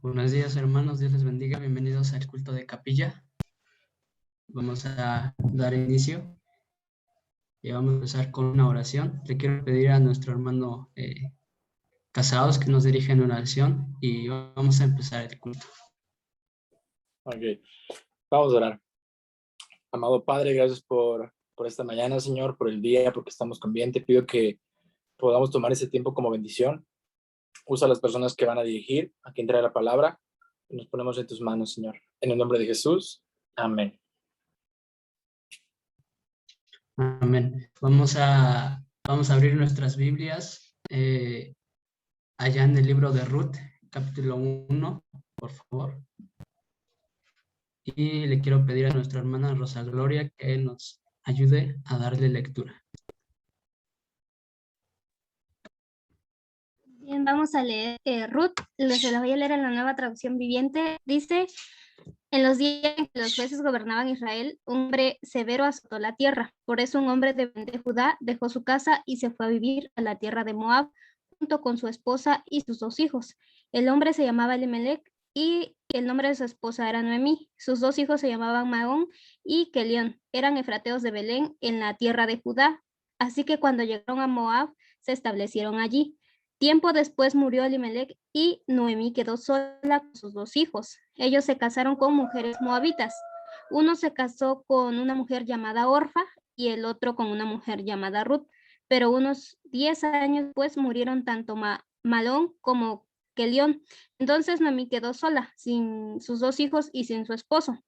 Buenos días, hermanos. Dios les bendiga. Bienvenidos al culto de capilla. Vamos a dar inicio y vamos a empezar con una oración. Le quiero pedir a nuestro hermano Casados que nos dirija en una oración y vamos a empezar el culto. Ok, vamos a orar. Amado Padre, gracias por esta mañana, Señor, por el día, porque estamos con bien. Te pido que podamos tomar ese tiempo como bendición. Usa a las personas que van a dirigir, a quien trae la palabra, y nos ponemos en tus manos, Señor. En el nombre de Jesús, amén. Amén. Vamos a abrir nuestras Biblias allá en el libro de Ruth, capítulo 1, por favor. Y le quiero pedir a nuestra hermana Rosa Gloria que nos ayude a darle lectura. Bien, vamos a leer Ruth, se la voy a leer en la Nueva Traducción Viviente. Dice: en los días en que los jueces gobernaban Israel, un hombre severo azotó la tierra. Por eso un hombre de Judá dejó su casa y se fue a vivir a la tierra de Moab, junto con su esposa y sus 2 hijos. El hombre se llamaba Elimelech y el nombre de su esposa era Noemí. Sus 2 hijos se llamaban Maón y Kelión. Eran efrateos de Belén en la tierra de Judá. Así que cuando llegaron a Moab, se establecieron allí. Tiempo después murió Elimelech y Noemí quedó sola con sus 2 hijos. Ellos se casaron con mujeres moabitas. Uno se casó con una mujer llamada Orfa y el otro con una mujer llamada Ruth. Pero unos 10 años después murieron tanto Malón como Kelión. Entonces Noemí quedó sola, sin sus 2 hijos y sin su esposo.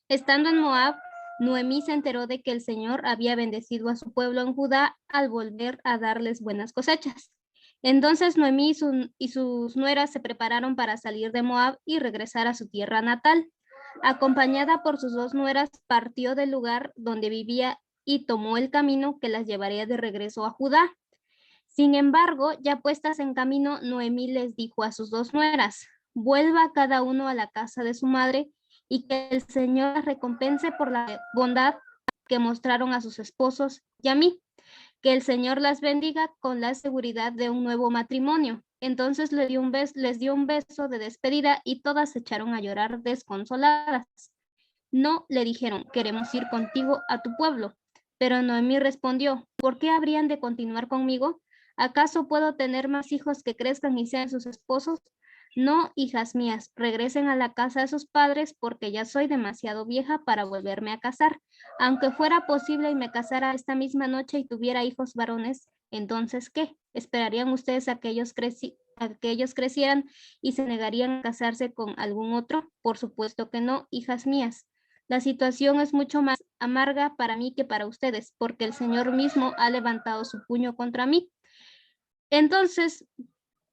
Estando en Moab, Noemí se enteró de que el Señor había bendecido a su pueblo en Judá al volver a darles buenas cosechas. Entonces Noemí y sus nueras se prepararon para salir de Moab y regresar a su tierra natal. Acompañada por sus 2 nueras, partió del lugar donde vivía y tomó el camino que las llevaría de regreso a Judá. Sin embargo, ya puestas en camino, Noemí les dijo a sus 2 nueras: vuelva cada uno a la casa de su madre y que el Señor las recompense por la bondad que mostraron a sus esposos y a mí. Que el Señor las bendiga con la seguridad de un nuevo matrimonio. Entonces les dio un beso de despedida y todas se echaron a llorar desconsoladas. No, le dijeron, queremos ir contigo a tu pueblo. Pero Noemí respondió: ¿por qué habrían de continuar conmigo? ¿Acaso puedo tener más hijos que crezcan y sean sus esposos? No, hijas mías, regresen a la casa de sus padres porque ya soy demasiado vieja para volverme a casar. Aunque fuera posible y me casara esta misma noche y tuviera hijos varones, ¿entonces qué? ¿Esperarían ustedes a que ellos crecieran y se negarían a casarse con algún otro? Por supuesto que no, hijas mías. La situación es mucho más amarga para mí que para ustedes, porque el Señor mismo ha levantado su puño contra mí. Entonces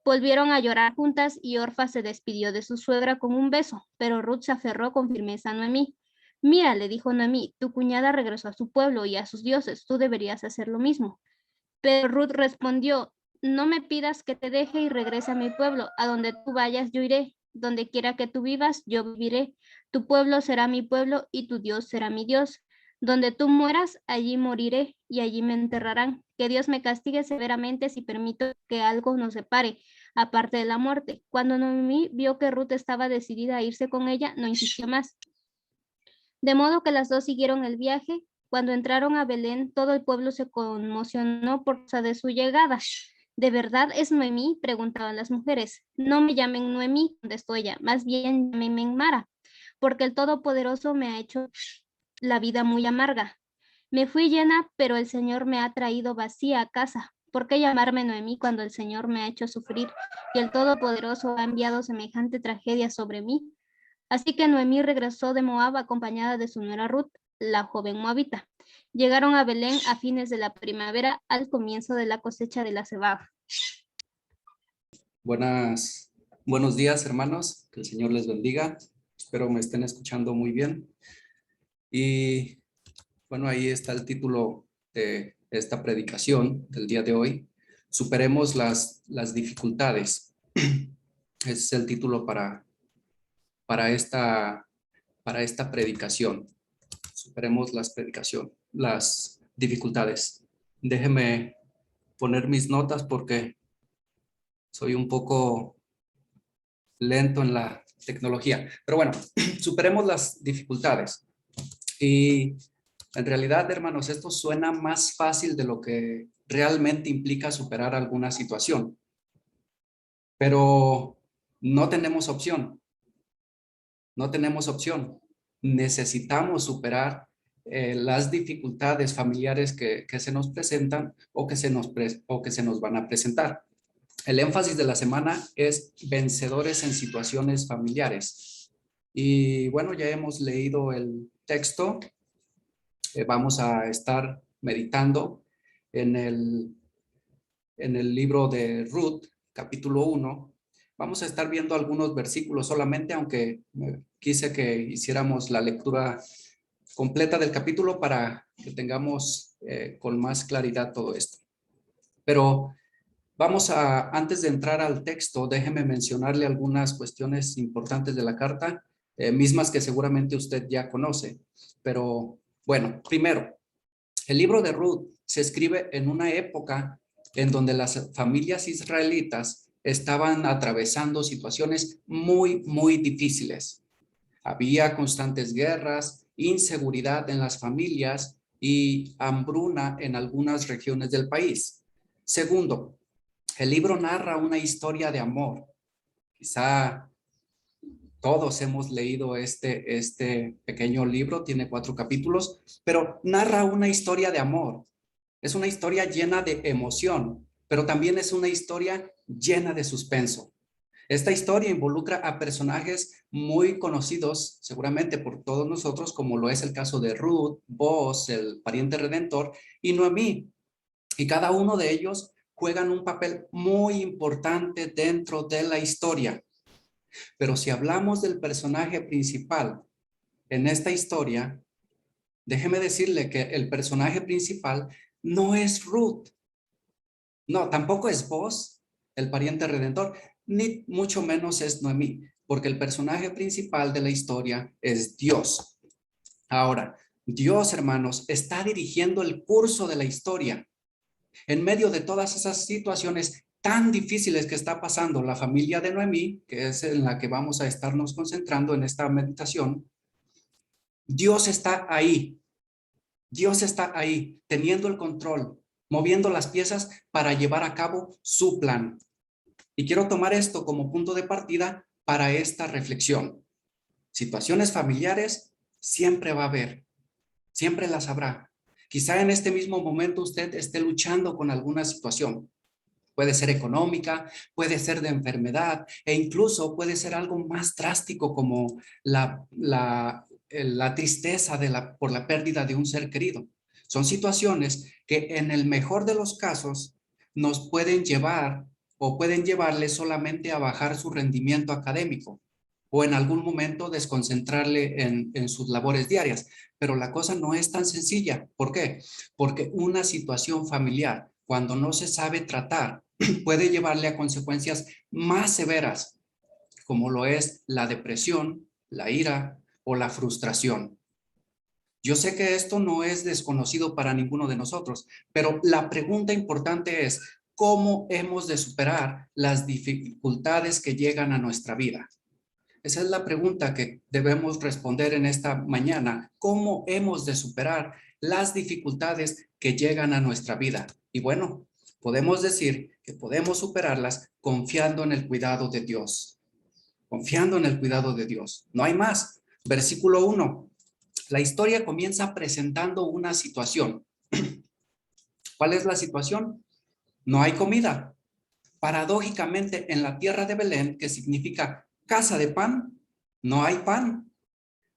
volvieron a llorar juntas y Orfa se despidió de su suegra con un beso, pero Ruth se aferró con firmeza a Noemí. Mira, le dijo Noemí, tu cuñada regresó a su pueblo y a sus dioses, tú deberías hacer lo mismo. Pero Ruth respondió: no me pidas que te deje y regrese a mi pueblo, a donde tú vayas yo iré, donde quiera que tú vivas yo viviré, tu pueblo será mi pueblo y tu Dios será mi Dios. Donde tú mueras, allí moriré y allí me enterrarán. Que Dios me castigue severamente si permito que algo nos separe, aparte de la muerte. Cuando Noemí vio que Ruth estaba decidida a irse con ella, no insistió más. De modo que las 2 siguieron el viaje. Cuando entraron a Belén, todo el pueblo se conmocionó por causa de su llegada. ¿De verdad es Noemí?, preguntaban las mujeres. No me llamen Noemí, contestó ella, más bien llámenme Mara, porque el Todopoderoso me ha hecho la vida muy amarga. Me fui llena, pero el Señor me ha traído vacía a casa. ¿Por qué llamarme Noemí cuando el Señor me ha hecho sufrir y el Todopoderoso ha enviado semejante tragedia sobre mí? Así que Noemí regresó de Moab acompañada de su nuera Ruth, la joven moabita. Llegaron a Belén a fines de la primavera, al comienzo de la cosecha de la cebada. Buenos días, hermanos. Que el Señor les bendiga. Espero me estén escuchando muy bien. Y bueno, ahí está el título de esta predicación del día de hoy. Superemos las dificultades. Ese es el título para esta predicación. Superemos las dificultades. Déjeme poner mis notas porque soy un poco lento en la tecnología. Pero bueno, superemos las dificultades. Y en realidad, hermanos, esto suena más fácil de lo que realmente implica superar alguna situación. Pero no tenemos opción. No tenemos opción. Necesitamos superar las dificultades familiares que se nos presentan o que se nos van a presentar. El énfasis de la semana es vencedores en situaciones familiares. Y bueno, ya hemos leído el texto. Vamos a estar meditando en el libro de Ruth, capítulo 1. Vamos a estar viendo algunos versículos solamente, aunque quise que hiciéramos la lectura completa del capítulo para que tengamos con más claridad todo esto. Pero antes de entrar al texto, déjeme mencionarle algunas cuestiones importantes de la carta, mismas que seguramente usted ya conoce. Pero bueno, primero, el libro de Ruth se escribe en una época en donde las familias israelitas estaban atravesando situaciones muy, muy difíciles. Había constantes guerras, inseguridad en las familias y hambruna en algunas regiones del país. Segundo, el libro narra una historia de amor. Quizá todos hemos leído este pequeño libro, tiene 4 capítulos, pero narra una historia de amor. Es una historia llena de emoción, pero también es una historia llena de suspenso. Esta historia involucra a personajes muy conocidos, seguramente por todos nosotros, como lo es el caso de Ruth, Boaz, el pariente redentor, y Noemí. Y cada uno de ellos juegan un papel muy importante dentro de la historia. Pero si hablamos del personaje principal en esta historia, déjeme decirle que el personaje principal no es Ruth. No, tampoco es Boaz, el pariente redentor, ni mucho menos es Noemí, porque el personaje principal de la historia es Dios. Ahora, Dios, hermanos, está dirigiendo el curso de la historia. En medio de todas esas situaciones tan difíciles que está pasando la familia de Noemí, que es en la que vamos a estarnos concentrando en esta meditación, Dios está ahí. Dios está ahí, teniendo el control, moviendo las piezas para llevar a cabo su plan. Y quiero tomar esto como punto de partida para esta reflexión. Situaciones familiares siempre va a haber, siempre las habrá. Quizá en este mismo momento usted esté luchando con alguna situación. Puede ser económica, puede ser de enfermedad e incluso puede ser algo más drástico como la tristeza por la pérdida de un ser querido. Son situaciones que en el mejor de los casos nos pueden llevar o pueden llevarle solamente a bajar su rendimiento académico o en algún momento desconcentrarle en sus labores diarias. Pero la cosa no es tan sencilla. ¿Por qué? Porque una situación familiar, cuando no se sabe tratar, puede llevarle a consecuencias más severas, como lo es la depresión, la ira o la frustración. Yo sé que esto no es desconocido para ninguno de nosotros, pero la pregunta importante es, ¿cómo hemos de superar las dificultades que llegan a nuestra vida? Esa es la pregunta que debemos responder en esta mañana. ¿Cómo hemos de superar las dificultades que llegan a nuestra vida? Y bueno, podemos decir que podemos superarlas confiando en el cuidado de Dios. Confiando en el cuidado de Dios. No hay más. Versículo 1. La historia comienza presentando una situación. ¿Cuál es la situación? No hay comida. Paradójicamente, en la tierra de Belén, que significa casa de pan, no hay pan.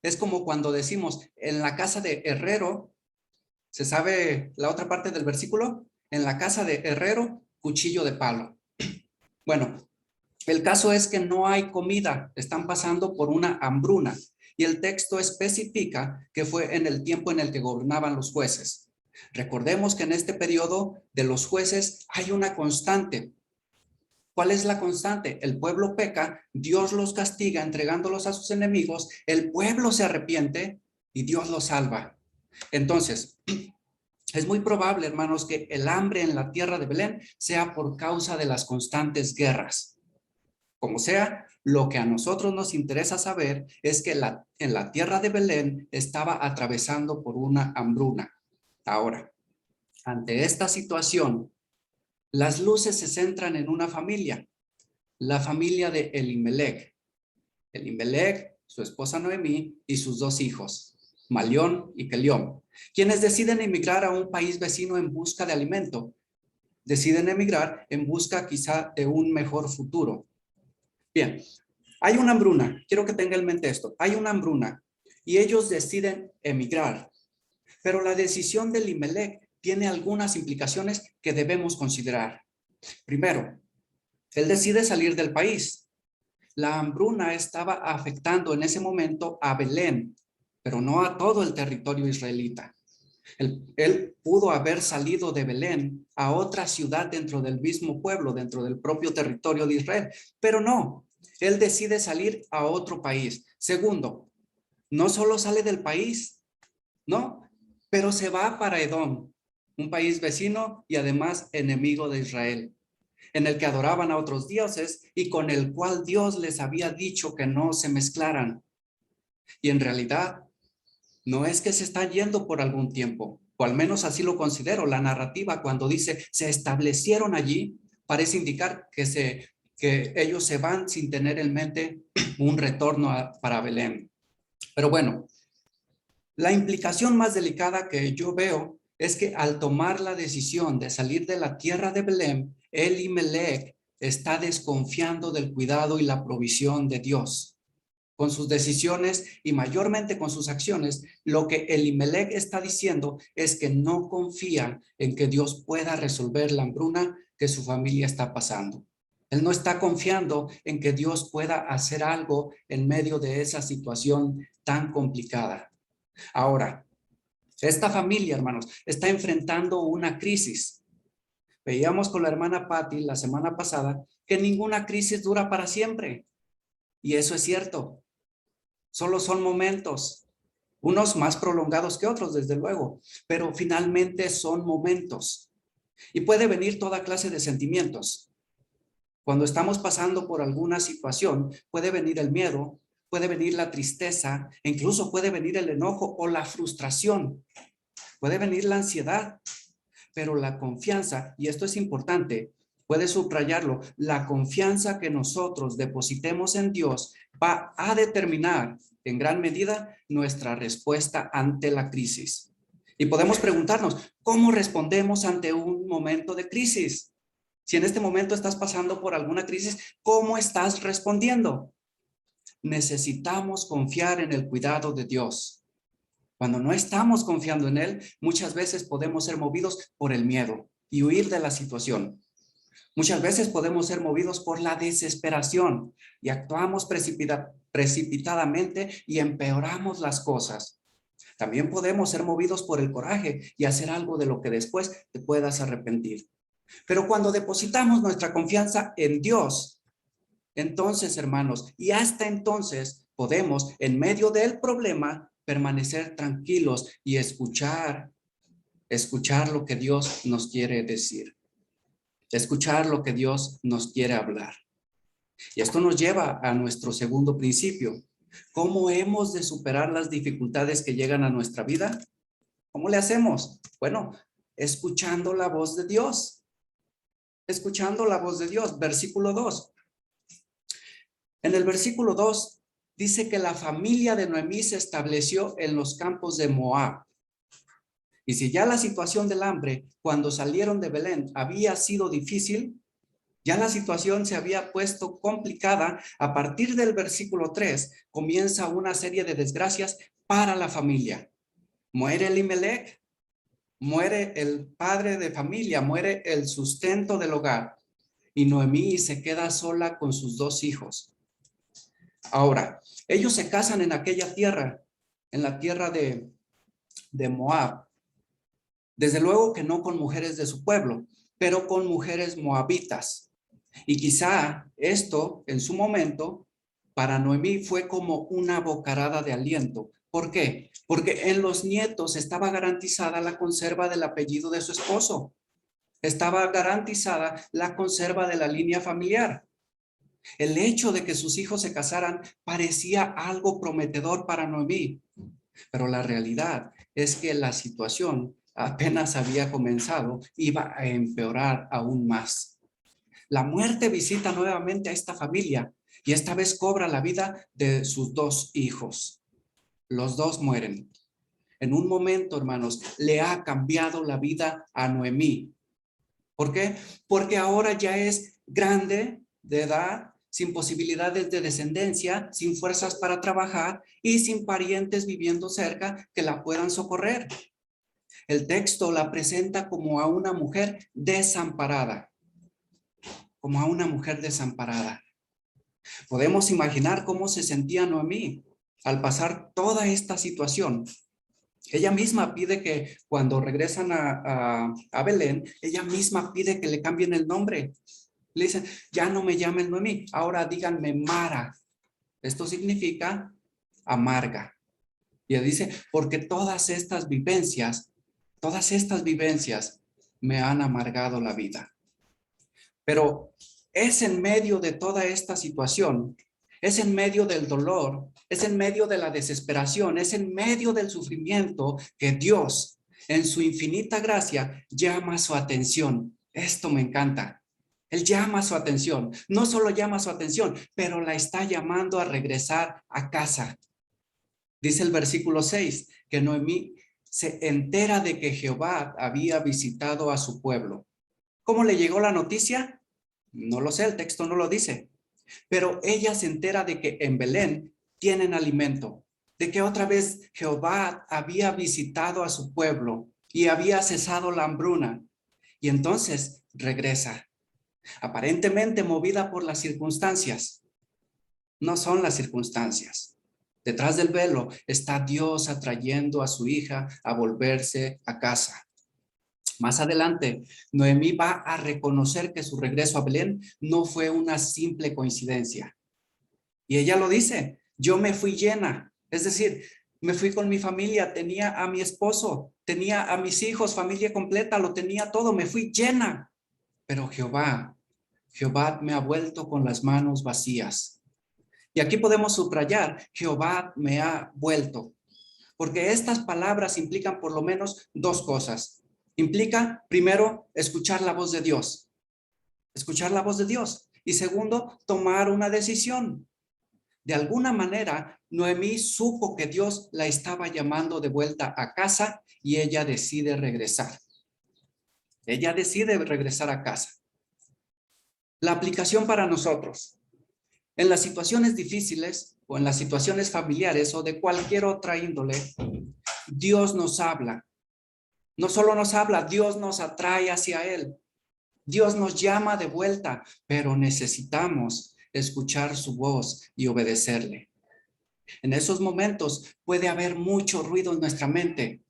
Es como cuando decimos, en la casa de herrero, ¿se sabe la otra parte del versículo? En la casa de herrero, cuchillo de palo. Bueno, el caso es que no hay comida, están pasando por una hambruna. Y el texto especifica que fue en el tiempo en el que gobernaban los jueces. Recordemos que en este periodo de los jueces hay una constante. ¿Cuál es la constante? El pueblo peca, Dios los castiga entregándolos a sus enemigos, el pueblo se arrepiente y Dios los salva. Entonces, es muy probable, hermanos, que el hambre en la tierra de Belén sea por causa de las constantes guerras. Como sea, Lo que a nosotros nos interesa saber es que en la tierra de Belén estaba atravesando por una hambruna. Ahora, ante esta situación, las luces se centran en una familia, la familia de Elimelec. Elimelec, su esposa Noemí y sus dos hijos, Malión y Kelión, quienes deciden emigrar a un país vecino en busca de alimento. Deciden emigrar en busca quizá de un mejor futuro. Bien, hay una hambruna, quiero que tenga en mente esto, hay una hambruna y ellos deciden emigrar, pero la decisión de Elimelec tiene algunas implicaciones que debemos considerar. Primero, él decide salir del país. La hambruna estaba afectando en ese momento a Belén, pero no a todo el territorio israelita. Él pudo haber salido de Belén a otra ciudad dentro del mismo pueblo, dentro del propio territorio de Israel, pero no, él decide salir a otro país. Segundo, no solo sale del país, no, pero se va para Edom, un país vecino y además enemigo de Israel, en el que adoraban a otros dioses y con el cual Dios les había dicho que no se mezclaran. Y en realidad, no es que se está yendo por algún tiempo, o al menos así lo considero. La narrativa cuando dice se establecieron allí, parece indicar que ellos se van sin tener en mente un retorno para Belén. Pero bueno, la implicación más delicada que yo veo es que al tomar la decisión de salir de la tierra de Belén, Elimelec está desconfiando del cuidado y la provisión de Dios. Con sus decisiones y mayormente con sus acciones, lo que Elimelec está diciendo es que no confía en que Dios pueda resolver la hambruna que su familia está pasando. Él no está confiando en que Dios pueda hacer algo en medio de esa situación tan complicada. Ahora, esta familia, hermanos, está enfrentando una crisis. Veíamos con la hermana Patti la semana pasada que ninguna crisis dura para siempre. Y eso es cierto. Solo son momentos, unos más prolongados que otros, desde luego, pero finalmente son momentos. Y puede venir toda clase de sentimientos. Cuando estamos pasando por alguna situación, puede venir el miedo, puede venir la tristeza, e incluso puede venir el enojo o la frustración. Puede venir la ansiedad, pero la confianza, y esto es importante, puede subrayarlo, la confianza que nosotros depositemos en Dios va a determinar en gran medida nuestra respuesta ante la crisis. Y podemos preguntarnos, ¿cómo respondemos ante un momento de crisis? Si en este momento estás pasando por alguna crisis, ¿cómo estás respondiendo? Necesitamos confiar en el cuidado de Dios. Cuando no estamos confiando en Él, muchas veces podemos ser movidos por el miedo y huir de la situación. Muchas veces podemos ser movidos por la desesperación y actuamos precipitadamente y empeoramos las cosas. También podemos ser movidos por el coraje y hacer algo de lo que después te puedas arrepentir. Pero cuando depositamos nuestra confianza en Dios, entonces, hermanos, y hasta entonces podemos, en medio del problema, permanecer tranquilos y escuchar lo que Dios nos quiere decir. Escuchar lo que Dios nos quiere hablar. Y esto nos lleva a nuestro segundo principio. ¿Cómo hemos de superar las dificultades que llegan a nuestra vida? ¿Cómo le hacemos? Bueno, escuchando la voz de Dios. Escuchando la voz de Dios. Versículo 2. En el versículo 2 dice que la familia de Noemí se estableció en los campos de Moab. Y si ya la situación del hambre cuando salieron de Belén había sido difícil, ya la situación se había puesto complicada. A partir del versículo 3 comienza una serie de desgracias para la familia. Muere Elimelec, muere el padre de familia, muere el sustento del hogar. Y Noemí se queda sola con sus dos hijos. Ahora, ellos se casan en aquella tierra, en la tierra de Moab. Desde luego que no con mujeres de su pueblo, pero con mujeres moabitas. Y quizá esto, en su momento, para Noemí fue como una bocarada de aliento. ¿Por qué? Porque en los nietos estaba garantizada la conserva del apellido de su esposo. Estaba garantizada la conserva de la línea familiar. El hecho de que sus hijos se casaran parecía algo prometedor para Noemí, pero la realidad es que la situación apenas había comenzado, iba a empeorar aún más. La muerte visita nuevamente a esta familia y esta vez cobra la vida de sus 2 hijos. Los 2 mueren. En un momento, hermanos, le ha cambiado la vida a Noemí. ¿Por qué? Porque ahora ya es grande de edad, sin posibilidades de descendencia, sin fuerzas para trabajar y sin parientes viviendo cerca que la puedan socorrer. El texto la presenta como a una mujer desamparada. Como a una mujer desamparada. Podemos imaginar cómo se sentía Noemí al pasar toda esta situación. Ella misma pide que cuando regresan a Belén, ella misma pide que le cambien el nombre. Le dicen, ya no me llamen Noemí, ahora díganme Mara. Esto significa amarga. Y ella dice, porque todas estas vivencias me han amargado la vida. Pero es en medio de toda esta situación, es en medio del dolor, es en medio de la desesperación, es en medio del sufrimiento que Dios, en su infinita gracia, llama su atención. Esto me encanta. Él llama su atención. No solo llama su atención, pero la está llamando a regresar a casa. Dice el versículo 6, que Noemí se entera de que Jehová había visitado a su pueblo. ¿Cómo le llegó la noticia? No lo sé, el texto no lo dice. Pero ella se entera de que en Belén tienen alimento, de que otra vez Jehová había visitado a su pueblo y había cesado la hambruna. Y entonces regresa, aparentemente movida por las circunstancias. No son las circunstancias. Detrás del velo está Dios atrayendo a su hija a volverse a casa. Más adelante, Noemí va a reconocer que su regreso a Belén no fue una simple coincidencia. Y ella lo dice, yo me fui llena, es decir, me fui con mi familia, tenía a mi esposo, tenía a mis hijos, familia completa, lo tenía todo, me fui llena. Pero Jehová me ha vuelto con las manos vacías. Y aquí podemos subrayar, Jehová me ha vuelto, porque estas palabras implican por lo menos 2 cosas. Implica, primero, escuchar la voz de Dios. Escuchar la voz de Dios. Y segundo, tomar una decisión. De alguna manera, Noemí supo que Dios la estaba llamando de vuelta a casa y ella decide regresar. Ella decide regresar a casa. La aplicación para nosotros. En las situaciones difíciles o en las situaciones familiares o de cualquier otra índole, Dios nos habla. No solo nos habla, Dios nos atrae hacia Él. Dios nos llama de vuelta, pero necesitamos escuchar su voz y obedecerle. En esos momentos puede haber mucho ruido en nuestra mente.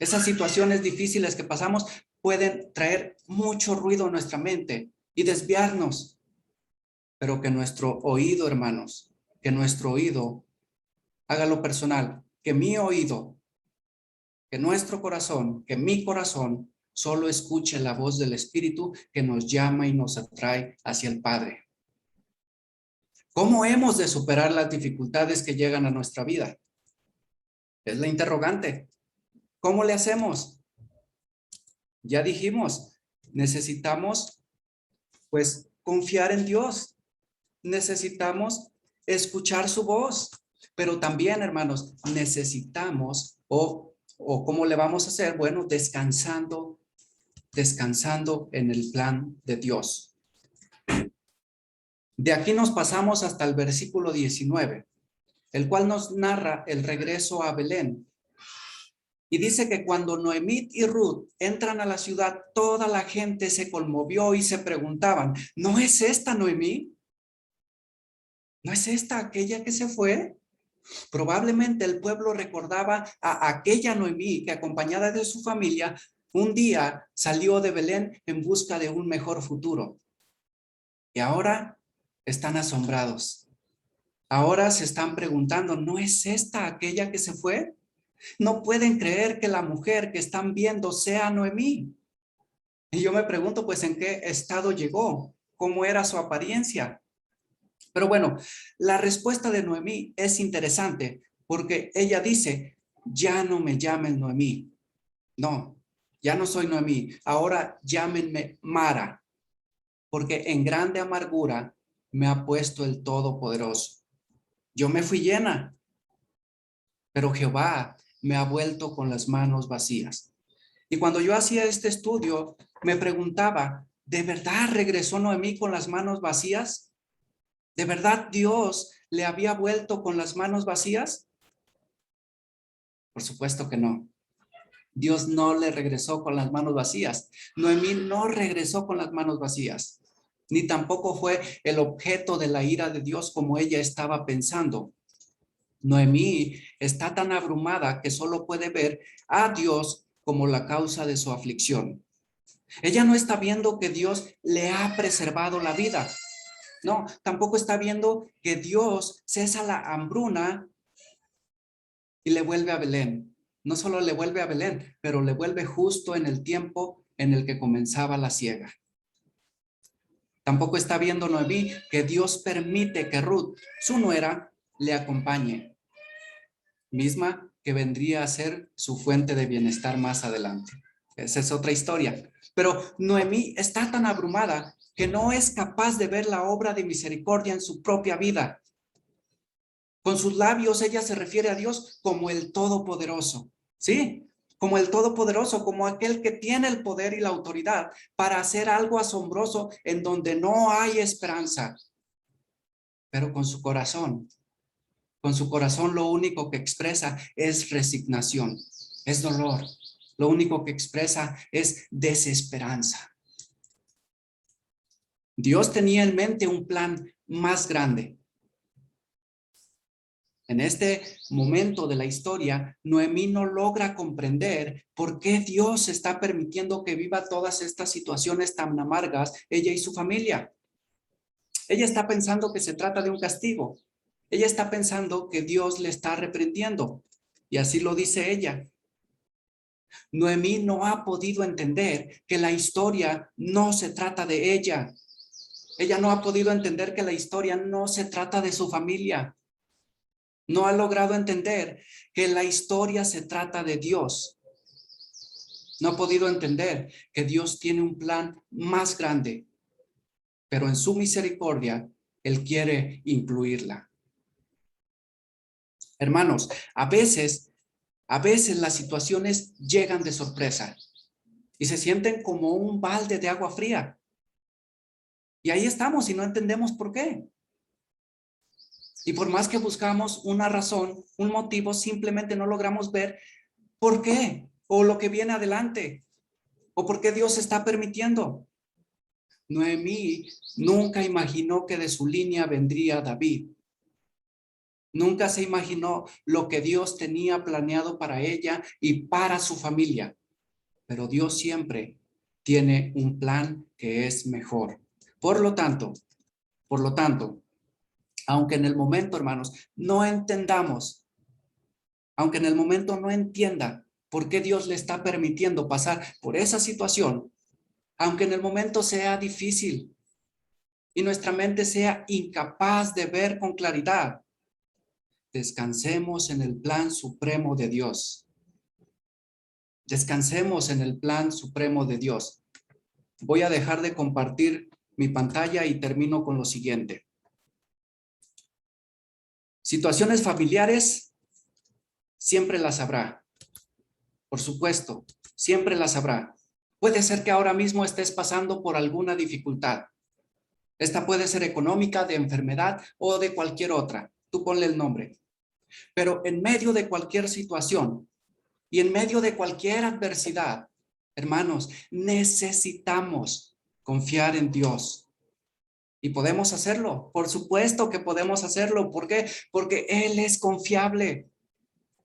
Esas situaciones difíciles que pasamos pueden traer mucho ruido en nuestra mente y desviarnos. Pero que nuestro oído, hermanos, que nuestro oído, hágalo personal, que mi oído, que nuestro corazón, que mi corazón solo escuche la voz del Espíritu que nos llama y nos atrae hacia el Padre. ¿Cómo hemos de superar las dificultades que llegan a nuestra vida? Es la interrogante. ¿Cómo le hacemos? Ya dijimos, necesitamos pues confiar en Dios. Necesitamos escuchar su voz. Pero también, hermanos, necesitamos o ¿cómo le vamos a hacer? Bueno, descansando en el plan de Dios. De aquí nos pasamos hasta el versículo 19, el cual nos narra el regreso a Belén. Y dice que cuando Noemí y Ruth entran a la ciudad, toda la gente se conmovió y se preguntaban, ¿no es esta Noemí? ¿No es esta aquella que se fue? Probablemente el pueblo recordaba a aquella Noemí que, acompañada de su familia, un día salió de Belén en busca de un mejor futuro. Y ahora están asombrados. Ahora se están preguntando, ¿no es esta aquella que se fue? No pueden creer que la mujer que están viendo sea Noemí. Y yo me pregunto, pues, ¿en qué estado llegó? ¿Cómo era su apariencia? Pero bueno, la respuesta de Noemí es interesante porque ella dice, ya no me llamen Noemí. No, ya no soy Noemí. Ahora llámenme Mara, porque en grande amargura me ha puesto el Todopoderoso. Yo me fui llena, pero Jehová me ha vuelto con las manos vacías. Y cuando yo hacía este estudio, me preguntaba, ¿de verdad regresó Noemí con las manos vacías? ¿De verdad Dios le había vuelto con las manos vacías? Por supuesto que no. Dios no le regresó con las manos vacías. Noemí no regresó con las manos vacías, ni tampoco fue el objeto de la ira de Dios como ella estaba pensando. Noemí está tan abrumada que solo puede ver a Dios como la causa de su aflicción. Ella no está viendo que Dios le ha preservado la vida. No, tampoco está viendo que Dios cesa la hambruna y le vuelve a Belén. No solo le vuelve a Belén, pero le vuelve justo en el tiempo en el que comenzaba la siega. Tampoco está viendo Noemí que Dios permite que Ruth, su nuera, le acompañe, misma que vendría a ser su fuente de bienestar más adelante. Esa es otra historia. Pero Noemí está tan abrumada que no es capaz de ver la obra de misericordia en su propia vida. Con sus labios ella se refiere a Dios como el Todopoderoso, ¿sí? Como el Todopoderoso, como aquel que tiene el poder y la autoridad para hacer algo asombroso en donde no hay esperanza. Pero con su corazón lo único que expresa es resignación, es dolor. Lo único que expresa es desesperanza. Dios tenía en mente un plan más grande. En este momento de la historia, Noemí no logra comprender por qué Dios está permitiendo que viva todas estas situaciones tan amargas, ella y su familia. Ella está pensando que se trata de un castigo. Ella está pensando que Dios le está reprendiendo. Y así lo dice ella. Noemí no ha podido entender que la historia no se trata de ella. Ella no ha podido entender que la historia no se trata de su familia. No ha logrado entender que la historia se trata de Dios. No ha podido entender que Dios tiene un plan más grande, pero en su misericordia, Él quiere incluirla. Hermanos, a veces las situaciones llegan de sorpresa y se sienten como un balde de agua fría. Y ahí estamos y no entendemos por qué. Y por más que buscamos una razón, un motivo, simplemente no logramos ver por qué o lo que viene adelante o por qué Dios está permitiendo. Noemí nunca imaginó que de su línea vendría David. Nunca se imaginó lo que Dios tenía planeado para ella y para su familia. Pero Dios siempre tiene un plan que es mejor. Por lo tanto, aunque en el momento, hermanos, no entendamos, aunque en el momento no entienda por qué Dios le está permitiendo pasar por esa situación, aunque en el momento sea difícil y nuestra mente sea incapaz de ver con claridad, descansemos en el plan supremo de Dios. Descansemos en el plan supremo de Dios. Voy a dejar de compartir mi pantalla y termino con lo siguiente. Situaciones familiares, siempre las habrá. Por supuesto, siempre las habrá. Puede ser que ahora mismo estés pasando por alguna dificultad. Esta puede ser económica, de enfermedad o de cualquier otra. Tú ponle el nombre. Pero en medio de cualquier situación y en medio de cualquier adversidad, hermanos, necesitamos confiar en Dios. Y podemos hacerlo. Por supuesto que podemos hacerlo. ¿Por qué? Porque Él es confiable.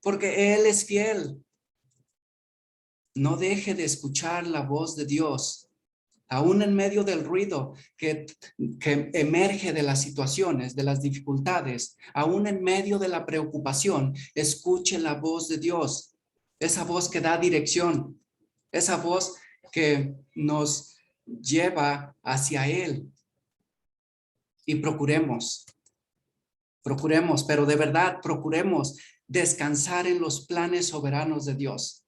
Porque Él es fiel. No deje de escuchar la voz de Dios. Aún en medio del ruido que emerge de las situaciones, de las dificultades, aún en medio de la preocupación, escuche la voz de Dios. Esa voz que da dirección. Esa voz que nos lleva hacia Él. Y procuremos Procuremos, pero de verdad procuremos descansar en los planes soberanos de Dios.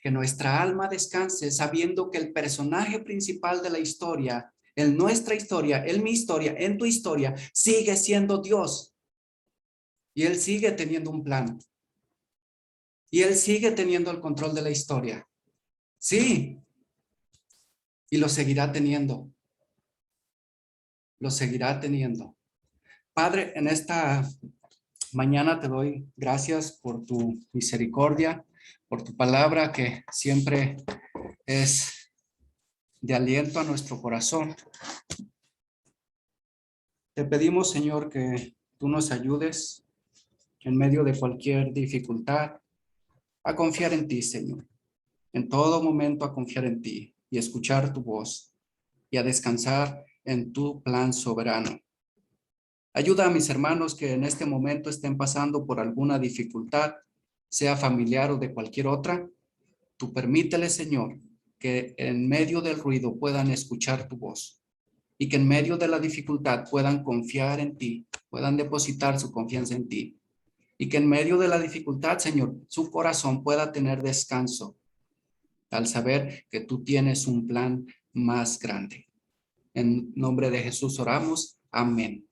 Que nuestra alma descanse sabiendo que el personaje principal de la historia, en nuestra historia, en mi historia, en tu historia, sigue siendo Dios. Y Él sigue teniendo un plan. Y Él sigue teniendo el control de la historia. Sí. Y lo seguirá teniendo. Lo seguirá teniendo. Padre, en esta mañana te doy gracias por tu misericordia, por tu palabra que siempre es de aliento a nuestro corazón. Te pedimos, Señor, que tú nos ayudes en medio de cualquier dificultad a confiar en ti, Señor. En todo momento a confiar en ti y escuchar tu voz y a descansar en tu plan soberano. Ayuda a mis hermanos que en este momento estén pasando por alguna dificultad, sea familiar o de cualquier otra. Tú permítele, Señor, que en medio del ruido puedan escuchar tu voz y que en medio de la dificultad puedan confiar en ti, puedan depositar su confianza en ti y que en medio de la dificultad, Señor, su corazón pueda tener descanso al saber que tú tienes un plan más grande. En nombre de Jesús oramos. Amén.